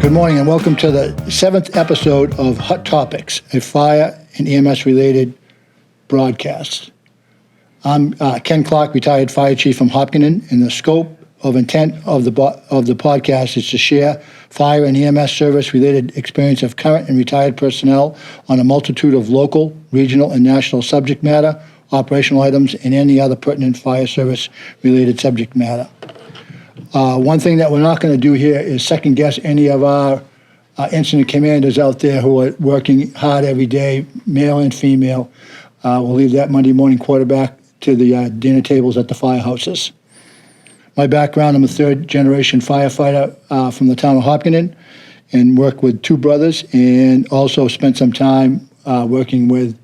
Good morning and welcome to the 7th episode of Hot Topics, a fire and EMS related broadcast. I'm Ken Clark, retired fire chief from Hopkinton, and the scope of intent of the podcast is to share fire and EMS service related experience of current and retired personnel on a multitude of local, regional, and national subject matter, operational items, and any other pertinent fire service related subject matter. One thing that we're not going to do here is second guess any of our incident commanders out there who are working hard every day, male and female. We'll leave that Monday morning quarterback to the dinner tables at the firehouses. My background, I'm a third-generation firefighter from the town of Hopkinton and work with two brothers, and also spent some time working with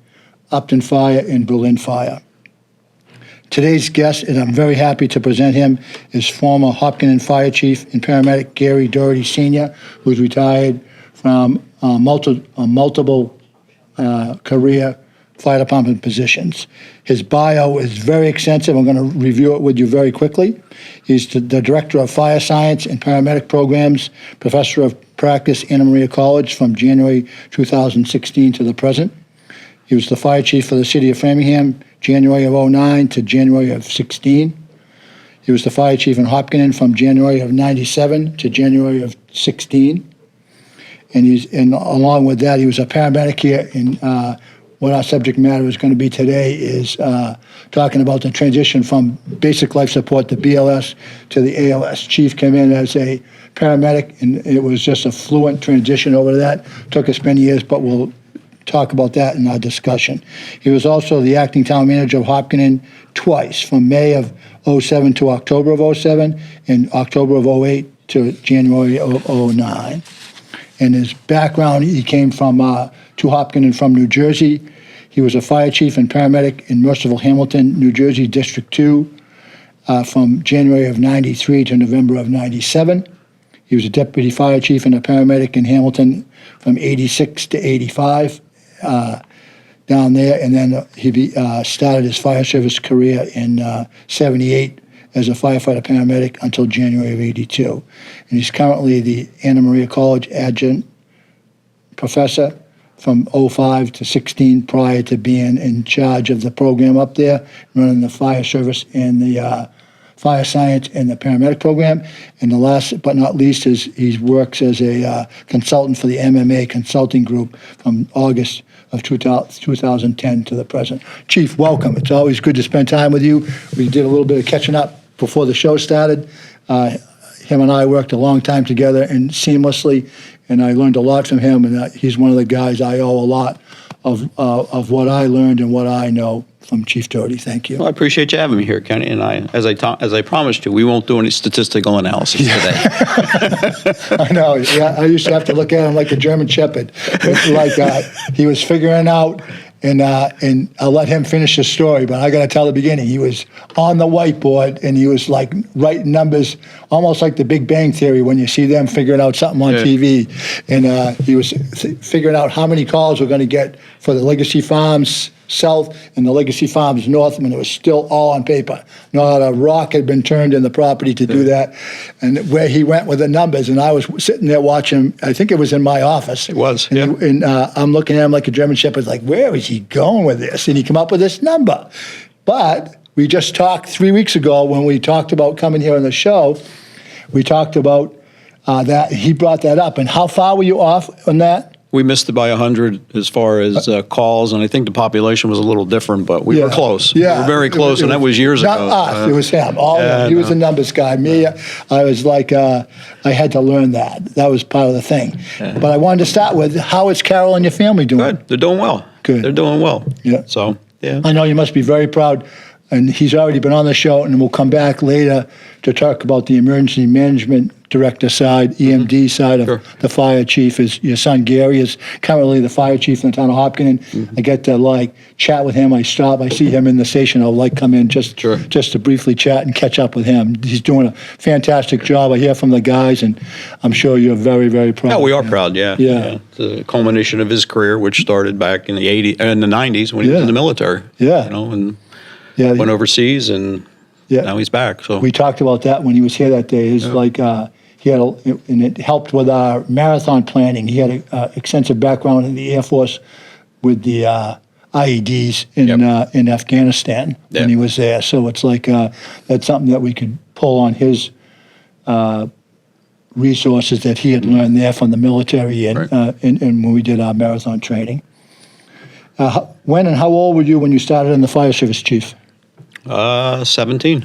Upton Fire and Berlin Fire. Today's guest, and I'm very happy to present him, is former Hopkinton Fire Chief and Paramedic Gary Daugherty Sr., who's retired from multiple career fire department positions. His bio is very extensive. I'm going to review it with you very quickly. He's the Director of Fire Science and Paramedic Programs, Professor of Practice, Anna Maria College from January 2016 to the present. He was the Fire Chief for the City of Framingham, January of 09 to January of 16. He was the Fire Chief in Hopkinton from January of 97 to January of 16. And along with that, he was a paramedic here. And what our subject matter is going to be today is talking about the transition from basic life support, the BLS, to the ALS. Chief came in as a paramedic, and it was just a fluent transition over to that. Took us many years, but we'll talk about that in our discussion. He was also the acting town manager of Hopkinton twice, from May of 07 to October of 07, and October of 08 to January of 09. In his background, he came from to Hopkinton from New Jersey. He was a fire chief and paramedic in Mercerville, Hamilton, New Jersey, District 2, from January of 93 to November of 97. He was a deputy fire chief and a paramedic in Hamilton from 86 to 85. Down there, and then he started his fire service career in 78 as a firefighter paramedic until January of 82. And he's currently the Anna Maria College adjunct professor from 05 to 16 prior to being in charge of the program up there, running the fire service and the fire science and the paramedic program. And the last but not least is he works as a consultant for the MMA Consulting Group from August of 2010 to the present. Chief, welcome. It's always good to spend time with you. We did a little bit of catching up before the show started. Him and I worked a long time together and seamlessly, and I learned a lot from him, and he's one of the guys I owe a lot of what I learned and what I know from Chief Daugherty. Thank you. Well, I appreciate you having me here, Kenny. And as I promised you, we won't do any statistical analysis today. I know. Yeah, I used to have to look at him like a German Shepherd. Like he was figuring out, and I'll let him finish his story. But I got to tell the beginning. He was on the whiteboard, and he was like writing numbers, almost like the Big Bang Theory when you see them figuring out something on TV. And he was figuring out how many calls we're going to get for the Legacy Farms South and the Legacy Farms North, and it was still all on paper. Not a rock had been turned in the property to do that. And where he went with the numbers, and I was sitting there watching, I think it was in my office. It was, and I'm looking at him like a German Shepherd, like, where is he going with this? And he came up with this number. But we just talked 3 weeks ago when we talked about coming here on the show, we talked about that, he brought that up. And how far were you off on that? We missed it by 100 as far as calls, and I think the population was a little different, but we were close. Yeah. We were very close, and that was years not ago. Not us, it was him. He was a numbers guy. Me, I was like, I had to learn that. That was part of the thing. But I wanted to start with, how is Carol and your family doing? Good. They're doing well. Good. They're doing well. Yeah. So, yeah. I know you must be very proud, and he's already been on the show, and we'll come back later to talk about the emergency management director side, EMD side of the fire chief. Is your son Gary is currently the fire chief in the town of Hopkinton. I get to chat with him. I see him in the station. I'll come in just to briefly chat and catch up with him. He's doing a fantastic job. I hear from the guys, and I'm sure you're very, very proud. Yeah, we are proud. Yeah. It's a culmination of his career, which started back in the 80s and the 90s when he was in the military. Yeah, and went overseas, and now he's back. So we talked about that when he was here that day. His and it helped with our marathon planning. He had an extensive background in the Air Force with the IEDs in Afghanistan when he was there. So it's like that's something that we could pull on his resources that he had learned there from the military and when we did our marathon training. When and how old were you when you started in the fire service, Chief? 17.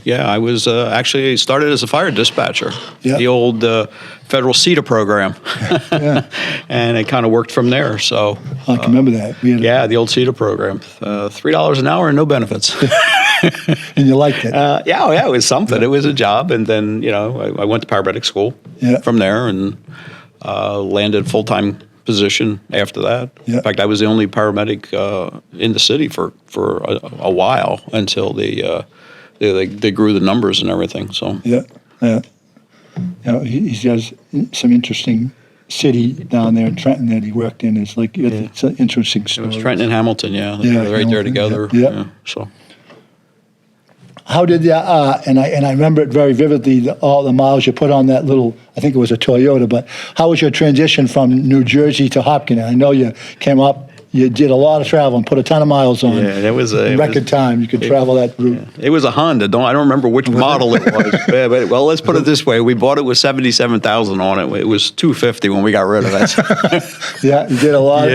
Yeah, I was actually started as a fire dispatcher. The old federal CETA program. And it kind of worked from there. So I can remember that. The old CETA program. $3 an hour and no benefits. And you liked it? It was something. It was a job. And then, I went to paramedic school from there and landed full-time position after that. In fact, I was the only paramedic in the city for a while until they grew the numbers and everything. So he has some interesting city down there in Trenton that he worked in. It's like it's an interesting story. It was Trenton and Hamilton, they're right there together. So. How did that, and I remember it very vividly, all the miles you put on that little, I think it was a Toyota, but how was your transition from New Jersey to Hopkinen? I know you came up, you did a lot of travel and put a ton of miles on. Yeah, it was a record time. You could travel that route. It was a Honda. I don't remember which model it was. But, well, let's put it this way: we bought it with 77,000 on it. It was 250 when we got rid of it. You did a lot.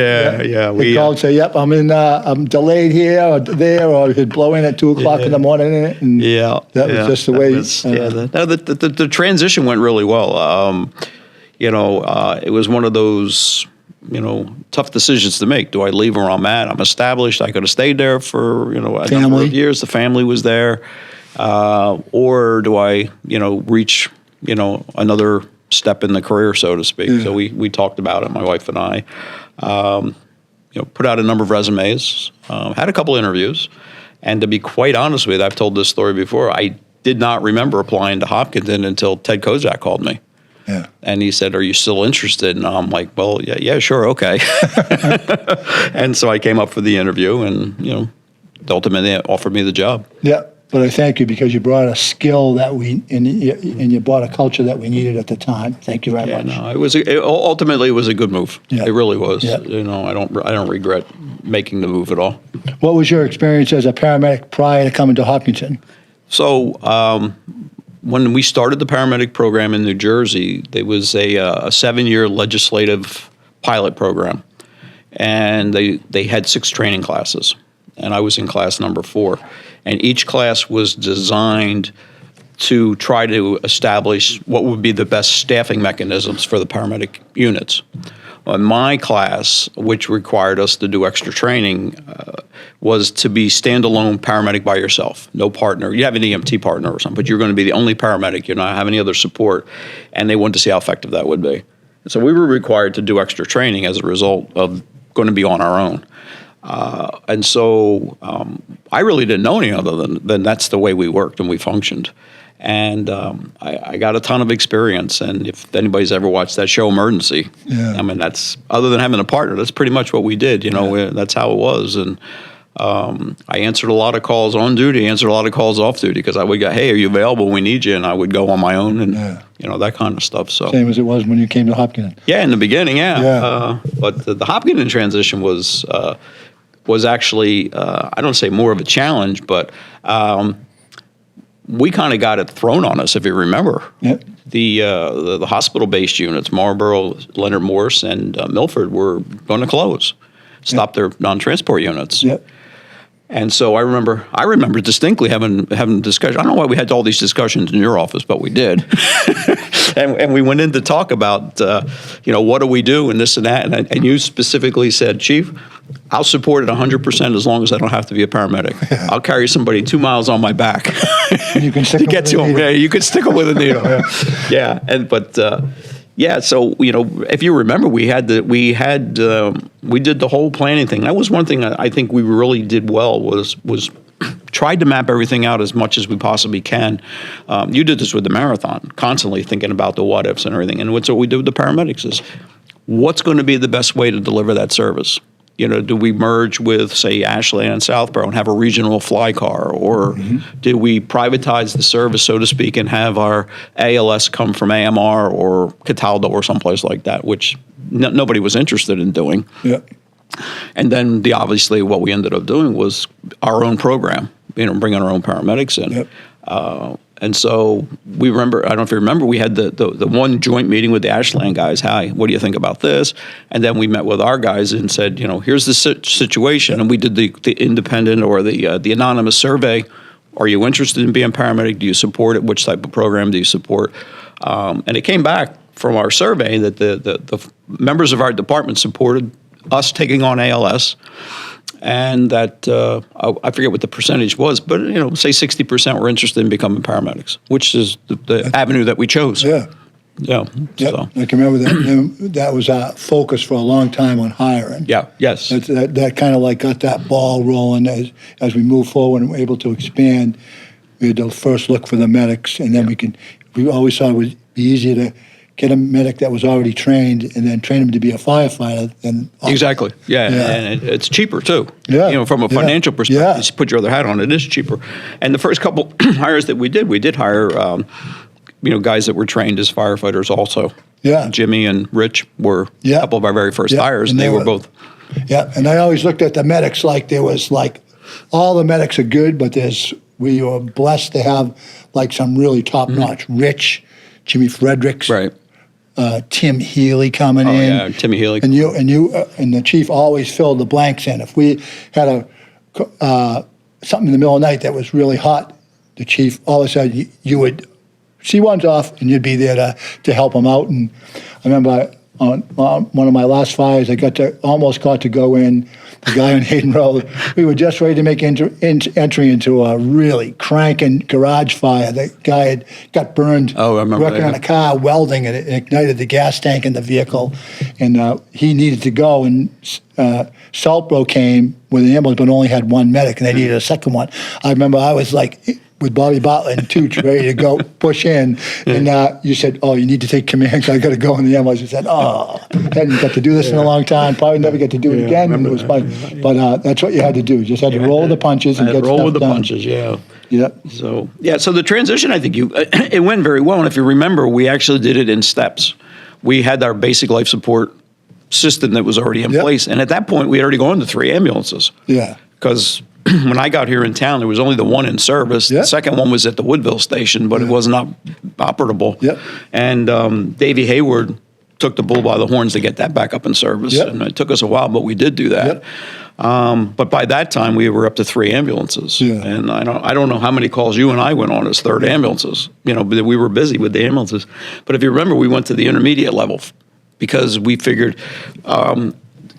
We called and say, "Yep, I'm delayed here or there," or it'd blow in at 2:00 in the morning. And that was just the way. The transition went really well. It was one of those. Tough decisions to make. Do I leave where I'm at? I'm established. I could have stayed there for, a number of years. The family was there. Or do I, reach, another step in the career, so to speak. So we talked about it, my wife and I. Put out a number of resumes, had a couple interviews. And to be quite honest with you, I've told this story before, I did not remember applying to Hopkinton until Ted Kozak called me. And he said, "Are you still interested?" And I'm like, "Well, yeah, sure, okay." And so I came up for the interview, and ultimately offered me the job. Yeah, but I thank you because you brought a skill that and you brought a culture that we needed at the time. Thank you very much. No, ultimately it was a good move. It really was. Yeah. I don't regret making the move at all. What was your experience as a paramedic prior to coming to Hopkinton? So. When we started the paramedic program in New Jersey, there was a 7-year legislative pilot program, and they had 6 training classes, and I was in class number 4, and each class was designed to try to establish what would be the best staffing mechanisms for the paramedic units. My class, which required us to do extra training, was to be standalone paramedic by yourself, no partner. You have an EMT partner or something, but you're going to be the only paramedic. You're not have any other support, and they wanted to see how effective that would be. So we were required to do extra training as a result of going to be on our own. And so I really didn't know any other than that's the way we worked and we functioned. And I got a ton of experience. And if anybody's ever watched that show Emergency, I mean, that's, other than having a partner, that's pretty much what we did. That's how it was. And I answered a lot of calls on duty, answered a lot of calls off duty, because I would go, "Hey, are you available? We need you." And I would go on my own and, that kind of stuff. So same as it was when you came to Hopkinton. Yeah, in the beginning, but the Hopkinton transition was actually, I don't say more of a challenge, but we kind of got it thrown on us, if you remember. Yep. The hospital-based units, Marlboro, Leonard Morse, and Milford, were going to close, stop their non-transport units. Yep. And so I remember distinctly having discussion. I don't know why we had all these discussions in your office, but we did. and we went in to talk about, what do we do and this and that. And you specifically said, "Chief, I'll support it 100% as long as I don't have to be a paramedic. I'll carry somebody 2 miles on my back you can stick to get to them. Yeah, you can stick them with a needle." So if you remember, we did the whole planning thing. That was one thing I think we really did well was tried to map everything out as much as we possibly can. You did this with the marathon, constantly thinking about the what ifs and everything. And what's what we do with the paramedics is, what's going to be the best way to deliver that service? Do we merge with, say, Ashland and Southborough and have a regional fly car? Or did we privatize the service, so to speak, and have our ALS come from AMR or Cataldo or someplace like that, which nobody was interested in doing. Yeah. And then obviously what we ended up doing was our own program, bringing our own paramedics in. Yep. And so we remember, I don't know if you remember, we had the one joint meeting with the Ashland guys. Hi, what do you think about this? And then we met with our guys and said, here's the situation. Yep. And we did the independent or the anonymous survey. Are you interested in being a paramedic? Do you support it? Which type of program do you support? And it came back from our survey that the members of our department supported us taking on ALS. And that, I forget what the percentage was, but, say 60% were interested in becoming paramedics, which is the avenue that we chose. Yeah. Yeah. Yep. So. I can remember that was our focus for a long time on hiring. Yeah. Yes. That kind of like got that ball rolling as we move forward and were able to expand. We had to first look for the medics, and then we always thought it would be easier to get a medic that was already trained and then train him to be a firefighter. Exactly. Yeah. And it's cheaper too. Yeah. From a financial perspective, Yeah. you put your other hat on, it is cheaper. And the first couple hires that we did hire, guys that were trained as firefighters also. Yeah. Jimmy and Rich were a couple of our very first hires, and they were both. Yeah. And I always looked at the medics like there was like, all the medics are good, but we were blessed to have like some really top-notch. Rich, Jimmy Fredericks. Right. Tim Healy coming in. Yeah, Timmy Healy. And and the chief always filled the blanks in. If we had something in the middle of the night that was really hot, the chief all of a sudden you would see one's off and you'd be there to help them out. And I remember on one of my last fires, I almost got to go in. The guy on Hayden Road, we were just ready to make entry into a really cranking garage fire. The guy had got burned working on a car, welding, and it ignited the gas tank in the vehicle. And he needed to go, and Southborough came with an ambulance, but only had one medic, and they needed a second one. I remember I was like, with Bobby Butler and Tooch ready to go push in, and you said, "Oh, you need to take command. I got to go in the ambulance." I said, "Oh, hadn't got to do this in a long time. Probably never get to do it again." And it was fun, but that's what you had to do. You just had to roll with the punches and get roll stuff with the done. punches. Yeah. Yeah. So the transition, I think it went very well. And if you remember, we actually did it in steps. We had our basic life support system that was already in place, and at that point, we had already gone to 3 ambulances. Yeah. Because when I got here in town, there was only the one in service. Yep. The second one was at the Woodville station, but it was not operable. Yep. And Davey Hayward took the bull by the horns to get that back up in service. Yep. And it took us a while, but we did do that. Yep. But by that time, we were up to 3 ambulances. Yeah. And I don't know how many calls you and I went on as third ambulances. But we were busy with the ambulances. But if you remember, we went to the intermediate level because we figured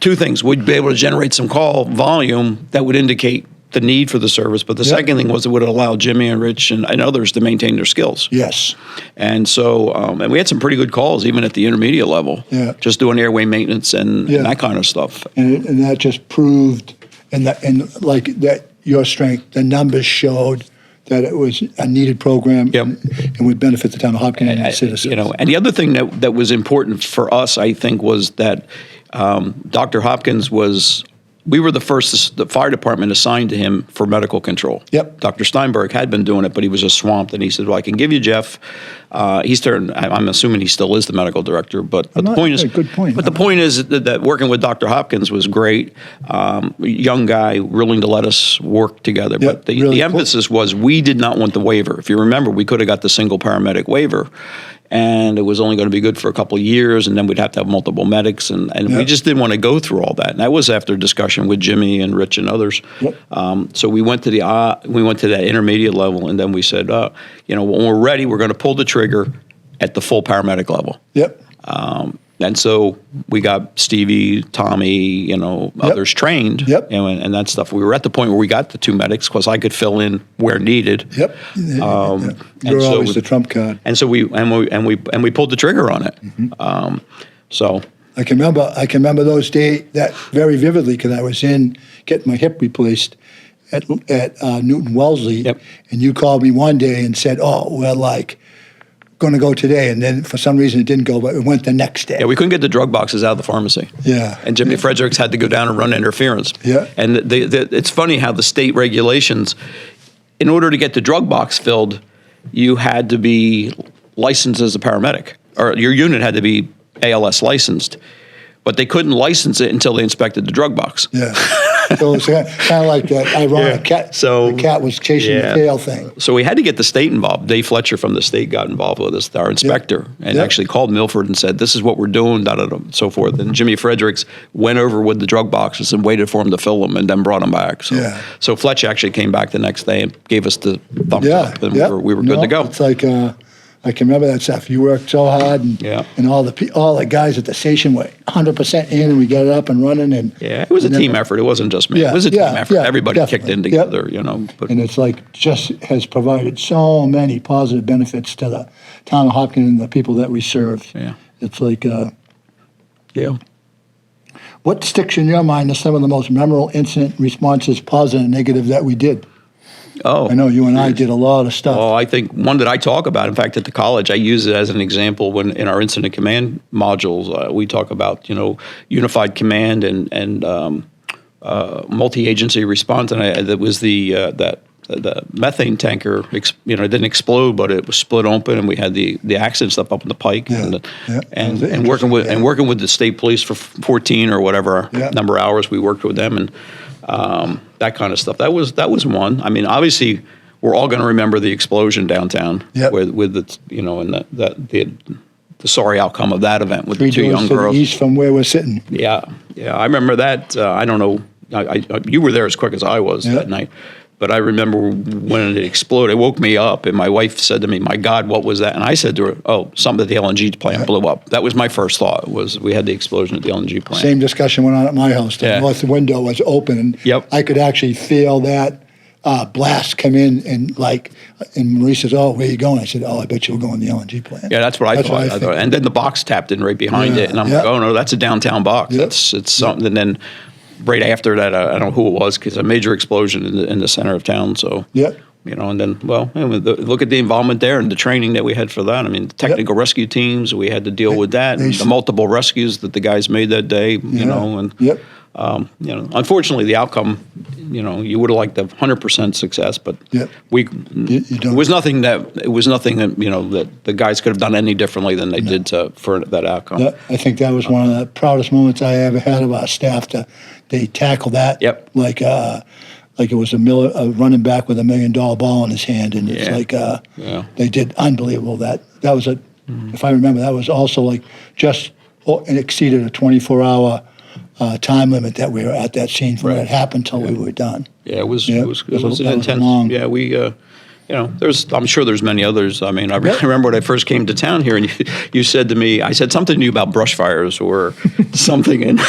two things. We'd be able to generate some call volume that would indicate the need for the service, but the second thing was it would allow Jimmy and Rich and others to maintain their skills. Yes. And so, and we had some pretty good calls even at the intermediate level. Yeah. Just doing airway maintenance and that kind of stuff. And that just proved, and like that, your strength. The numbers showed that it was a needed program and would benefit the town of Hopkins and its citizens. And the other thing that was important for us, I think, was that Dr. Hopkins was. We were the fire department assigned to him for medical control. Yep. Dr. Steinberg had been doing it, but he was just swamped. And he said, well, I can give you Jeff. I'm assuming he still is the medical director. But the point is, good point. But the point is that working with Dr. Hopkins was great. Young guy, willing to let us work together. Yep, But the really emphasis was we did not want the waiver. If you remember, we could have got the single paramedic waiver. And it was only going to be good for a couple of years, and then we'd have to have multiple medics, and we just didn't want to go through all that. And that was after discussion with Jimmy and Rich and others. Yep. So we went to that intermediate level, and then we said, when we're ready, we're going to pull the trigger at the full paramedic level. Yep. And so we got Stevie, Tommy, others trained, and that stuff. We were at the point where we got the 2 medics because I could fill in where needed. Yep. You're always the trump card. And so we pulled the trigger on it. Mm-hmm. So I can remember those days that very vividly because I was in getting my hip replaced at Newton Wellesley, and you called me one day and said, "Oh, we're like going to go today, and then for some reason it didn't go, but it went the next day. Yeah, we couldn't get the drug boxes out of the pharmacy. Yeah. And Jimmy Fredericks had to go down and run interference. Yeah. And it's funny how the state regulations, in order to get the drug box filled, you had to be licensed as a paramedic, or your unit had to be ALS licensed, but they couldn't license it until they inspected the drug box. Yeah. So it's kind of like that ironic cat. So the cat was chasing the tail thing. So we had to get the state involved. Dave Fletcher from the state got involved with us, our inspector, and actually called Milford and said, "This is what we're doing," da da da, so forth. And Jimmy Fredericks went over with the drug boxes and waited for him to fill them, and then brought them back. So, so Fletcher actually came back the next day and gave us the thumbs up, and we were good to go. It's like. I can remember that stuff. You worked so hard, and all the guys at the station were 100% in, and we got it up and running. And it was a team effort. It wasn't just me. It was a team effort. Everybody kicked in together, But, and it's like just has provided so many positive benefits to the town of Hopkins and the people that we serve. Yeah, it's like What sticks in your mind as some of the most memorable incident responses, positive and negative, that we did? Oh, I know you and I did a lot of stuff. Well, I think one that I talk about, in fact, at the college, I use it as an example when in our incident command modules, we talk about, unified command and multi-agency response. And that was the methane tanker, it didn't explode, but it was split open, and we had the accident stuff up in the Pike, and working with the state police for 14 or whatever number of hours we worked with them, and that kind of stuff. That was one. I mean, obviously, we're all going to remember the explosion downtown with the the sorry outcome of that event with the two young girls. East from where we're sitting. Yeah, I remember that. I don't know. You were there as quick as I was that night. But I remember when it exploded, it woke me up, and my wife said to me, "My God, what was that?" And I said to her, "Oh, something at the LNG plant blew up." That was my first thought, was we had the explosion at the LNG plant. Same discussion went on at my house. The north window was open, and I could actually feel that blast come in, and Marie says, "Oh, where are you going?" I said, "Oh, I bet you were going to the LNG plant." Yeah, that's what I thought. And then the box tapped in right behind it, and I'm like, "Oh, no, that's a downtown box. It's something." And then right after that, I don't know who it was, because a major explosion in the center of town. So, and then, look at the involvement there and the training that we had for that. I mean, the technical rescue teams, we had to deal with that, and the multiple rescues that the guys made that day, unfortunately, the outcome, you would have liked the 100% success, but it was nothing that that the guys could have done any differently than they did for that outcome. I think that was one of the proudest moments I ever had of our staff. They tackled that like it was a running back with $1 million ball in his hand, and it's they did unbelievable. That was if I remember, that was also just exceeded a 24-hour. Time limit that we were at that scene from when it happened till we were done. Yeah, it was an intense. Long. Yeah, we. I'm sure there's many others. I mean, I remember when I first came to town here, and you said to me, I said something to you about brush fires or something, and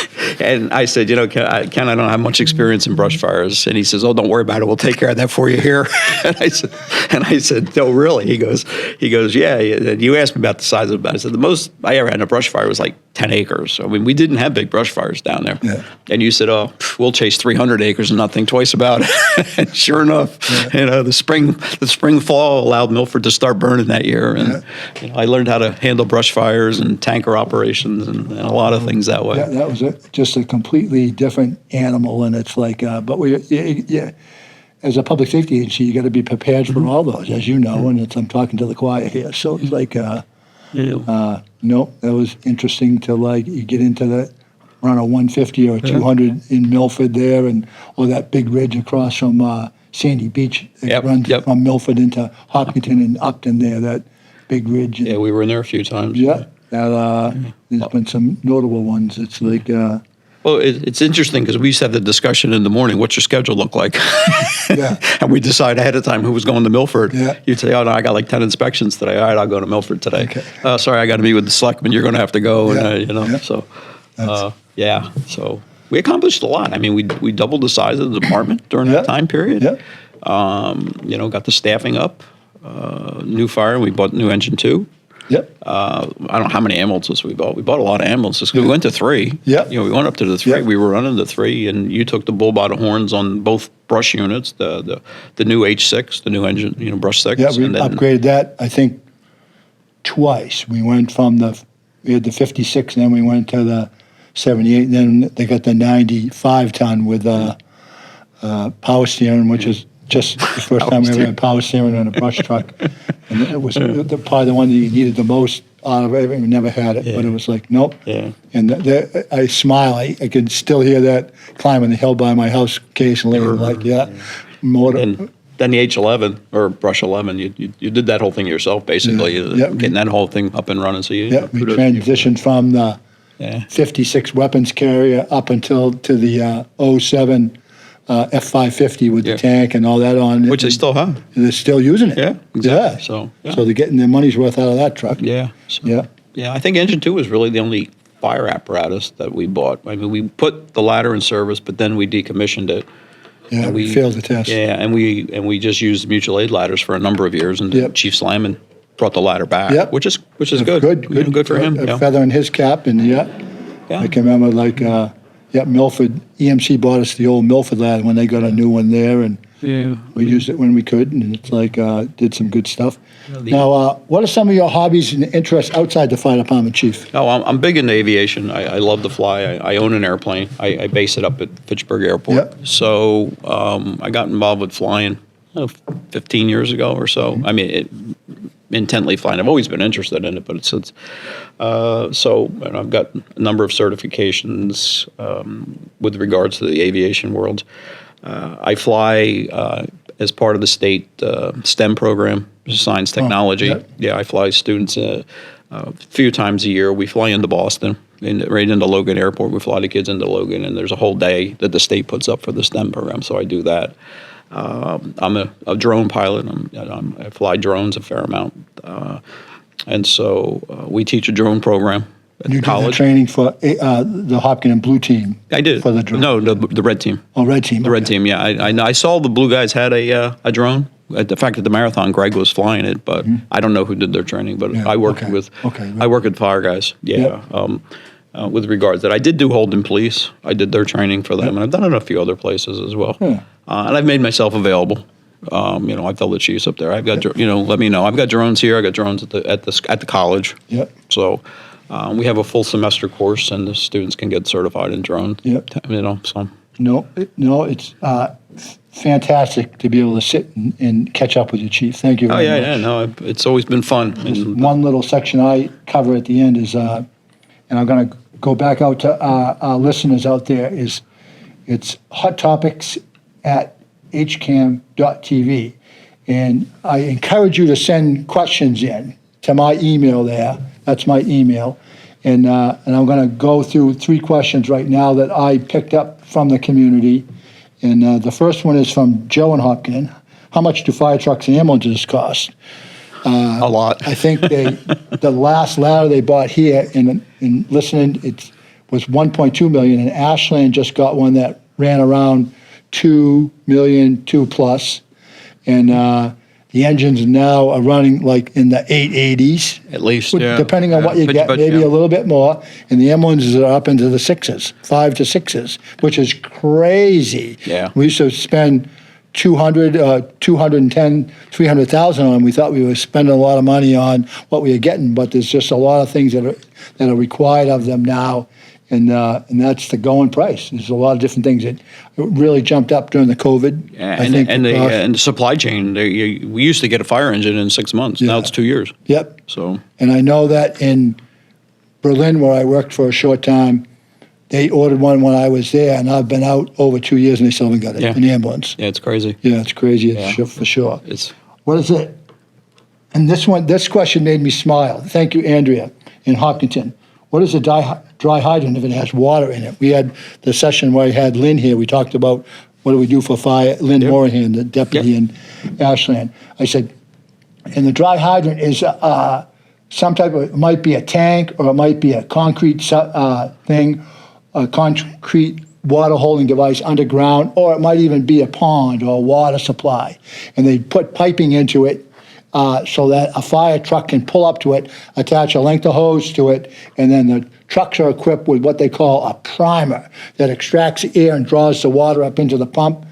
I said, Ken, I don't have much experience in brush fires, and he says, "Oh, don't worry about it. We'll take care of that for you here." and I said, "No, really?" He goes, "Yeah." And you asked me about the size of it. I said, "The most I ever had in a brush fire was like 10 acres. I mean, we didn't have big brush fires down there." Yeah. And you said, "Oh, we'll chase 300 acres and not think twice about it." And sure enough, the spring fall allowed Milford to start burning that year, and I learned how to handle brush fires and tanker operations and a lot of things that way. Yeah, that was just a completely different animal, and it's like, but as a public safety agency, you got to be prepared for all those, as you know, and I'm talking to the choir here. So it's like, no, that was interesting to you get into that run a 150 or 200 in Milford there, or that big ridge across from Sandy Beach that runs from Milford into Hopkinton and Upton there, that big ridge. Yeah, we were in there a few times. Yeah, there's been some notable ones. It's like... Well, it's interesting because we used to have the discussion in the morning, what's your schedule look like? And we decide ahead of time who was going to Milford. Yeah. You'd say, "Oh, no, I got like 10 inspections today. All right, I'll go to Milford today." Okay. Sorry, I got to meet with the selectmen. You're going to have to go. So we accomplished a lot. I mean, we doubled the size of the department during that time period. Yeah. Got the staffing up, new fire. We bought new engine 2. Yep. I don't know how many ambulances we bought. We bought a lot of ambulances. We went to 3. Yeah. We went up to the 3. Yep. We were running the 3, and you took the bull by the horns on both brush units, the new H6, the new engine, brush 6. Yeah, we upgraded that. I think twice. We had the 56, and then we went to the 78, and then they got the 95 ton with power steering, which is just the first time we ever had power steering on a brush truck. And it was probably the one that you needed the most out of everything. We never had it, but it was like, nope. Yeah. And I smile. I can still hear that climbing the hill by my house occasionally. And like, motor. And then the H11 or Brush 11, you did that whole thing yourself, basically, getting that whole thing up and running. So we transitioned from the 56 weapons carrier up until to the 07 F550 with the tank and all that on it. Which they still have. And they're still using it. Yeah, exactly. So they're getting their money's worth out of that truck. Yeah. So, I think Engine 2 was really the only fire apparatus that we bought. I mean, we put the ladder in service, but then we decommissioned it. Yeah, we failed the test. Yeah, and we just used mutual aid ladders for a number of years, and Chief Slamman brought the ladder back, which is good. Good for him. A feather in his cap, and I can remember Milford EMC bought us the old Milford ladder when they got a new one there, and we used it when we could, and it's like did some good stuff. Now, what are some of your hobbies and interests outside the fire department, Chief? Oh, I'm big into aviation. I love to fly. I own an airplane. I base it up at Fitchburg Airport. Yep. So I got involved with flying 15 years ago or so. I mean, intently flying. I've always been interested in it, but so I've got a number of certifications with regards to the aviation world. I fly as part of the state STEM program, science technology. I fly students a few times a year. We fly into Boston, right into Logan Airport. We fly the kids into Logan, and there's a whole day that the state puts up for the STEM program, so I do that. I'm a drone pilot. I fly drones a fair amount, and so we teach a drone program at college. You did the training for the Hopkins Blue Team. I did. For the drone. No, the red team. Oh, red team. The red team. Yeah, I saw the blue guys had a drone. The fact at the marathon, Greg was flying it, but I don't know who did their training. But I worked with I work with fire guys. Yeah. With regards to that, I did do Holden Police. I did their training for them, and I've done it in a few other places as well. And I've made myself available. I tell the chiefs up there. I've got let me know. I've got drones here. I got drones at the college. Yep. So we have a full semester course, and the students can get certified in drones. Yep. So. No, it's fantastic to be able to sit and catch up with you, Chief. Thank you very much. No, it's always been fun. One little section I cover at the end is, and I'm going to go back out to our listeners out there, it's Hot Topics at hcam.tv. And I encourage you to send questions in to my email there. That's my email. And I'm going to go through 3 questions right now that I picked up from the community. And the first one is from Joe in Hopkins. How much do fire trucks and ambulances cost? A lot. I think the last ladder they bought here, in listening, it was $1.2 million, and Ashland just got one that ran around $2 million, $2 plus, and the engines now are running like in the 880s. At least, depending on what you get, maybe a little bit more, and the ambulances are up into the 6s, 5 to 6s, which is crazy. Yeah. We used to spend 210, 300,000 on them. We thought we were spending a lot of money on what we were getting, but there's just a lot of things that are required of them now, and that's the going price. There's a lot of different things that really jumped up during the COVID. Yeah, and the supply chain. We used to get a fire engine in 6 months. Now it's 2 years. Yep. So. And I know that in Berlin, where I worked for a short time, they ordered one when I was there, and I've been out over 2 years, and they still haven't got it, an ambulance. Yeah, it's crazy. Yeah, it's crazy, for sure. What is it? And this question made me smile. Thank you, Andrea, in Hopkinton. What is a dry hydrant if it has water in it? We had the session where I had Lynn here. We talked about what do we do for fire. Lynn Morahan, the deputy in Ashland. I said, and the dry hydrant is some type of, it might be a tank, or it might be a concrete thing, a concrete water holding device underground, or it might even be a pond or a water supply. And they put piping into it so that a fire truck can pull up to it, attach a length of hose to it, and then the trucks are equipped with what they call a primer that extracts the air and draws the water up into the pump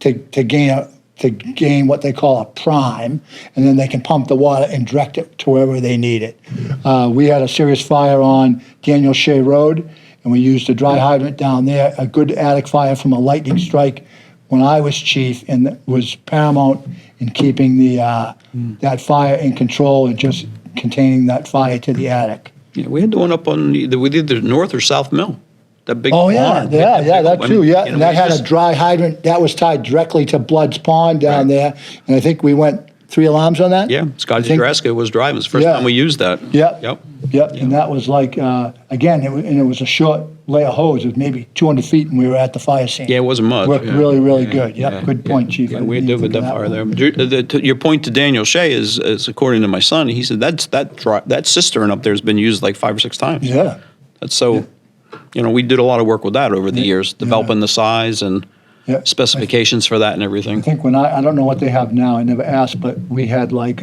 to gain to gain what they call a prime, and then they can pump the water and direct it to wherever they need it. We had a serious fire on Daniel Shea Road, and we used a dry hydrant down there, a good attic fire from a lightning strike when I was chief, and it was paramount in keeping that fire in control and just containing that fire to the attic. Yeah, we had the one up on either North or South Mill. That big Oh, yeah, barn. that too, yeah. You know, And that we had just- a dry hydrant, that was tied directly to Blood's Pond down Right. there. And I think we went 3 alarms on that? Yeah, Scotty I think- Jurassic was driving. It was the first Yeah. time we used that. Yep. Yep. And that was like, again, it was a short layer hose, it was maybe 200 feet, and we were at the fire scene. Yeah, it wasn't mud. Worked Yeah. really, really Yeah, good. Yep, yeah, good point, Chief. Yeah, I we had didn't to think that of fire there. one. Your point to Daniel Shea is according to my son, he said that cistern up there has been used like 5 or 6 times. Yeah, That's so, we did a lot of work with that over the years, developing the size and yeah. specifications for that and I everything. think I don't know what they have now, I never asked, but we had like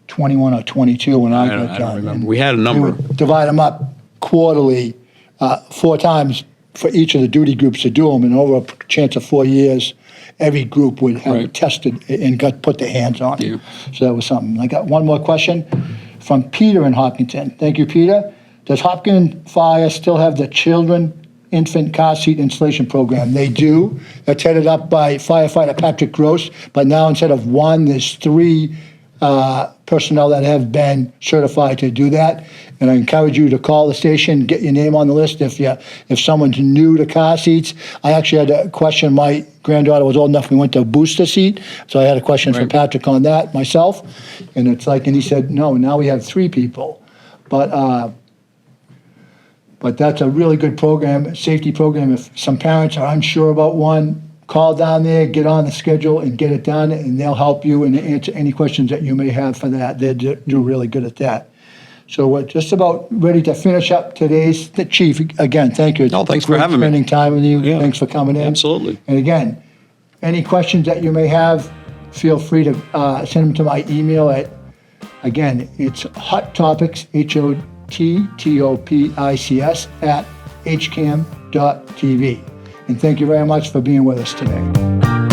21 or 22 when I got I done. don't remember. And We had a we number. would divide them up quarterly, 4 times for each of the duty groups to do them, and over a chance of 4 years, every group would have Right. tested and put their hands on it. Yeah. So that was something. I got one more question from Peter in Hopkinton. Thank you, Peter. Does Hopkinton Fire still have the children infant car seat installation program? They do. That's headed up by firefighter Patrick Gross, but now instead of 1, there's 3 personnel that have been certified to do that. And I encourage you to call the station, get your name on the list if someone's new to car seats. I actually had a question. My granddaughter was old enough, we went to a booster seat, so I had a question for Right. Patrick on that myself. And and he said, no, now we have 3 people. But that's a really good program, safety program. If some parents are unsure about one, call down there, get on the schedule and get it done, and they'll help you and answer any questions that you may have for that. They do really good at that. So we're just about ready to finish up today's, the Chief, again, thank you. No, thanks for Great having me. Spending time with you. Yeah. Thanks for coming in. Absolutely. And again, any questions that you may have, feel free to send them to my email again, it's Hot Topics, HOTTOPICS @hcam.tv. And thank you very much for being with us today.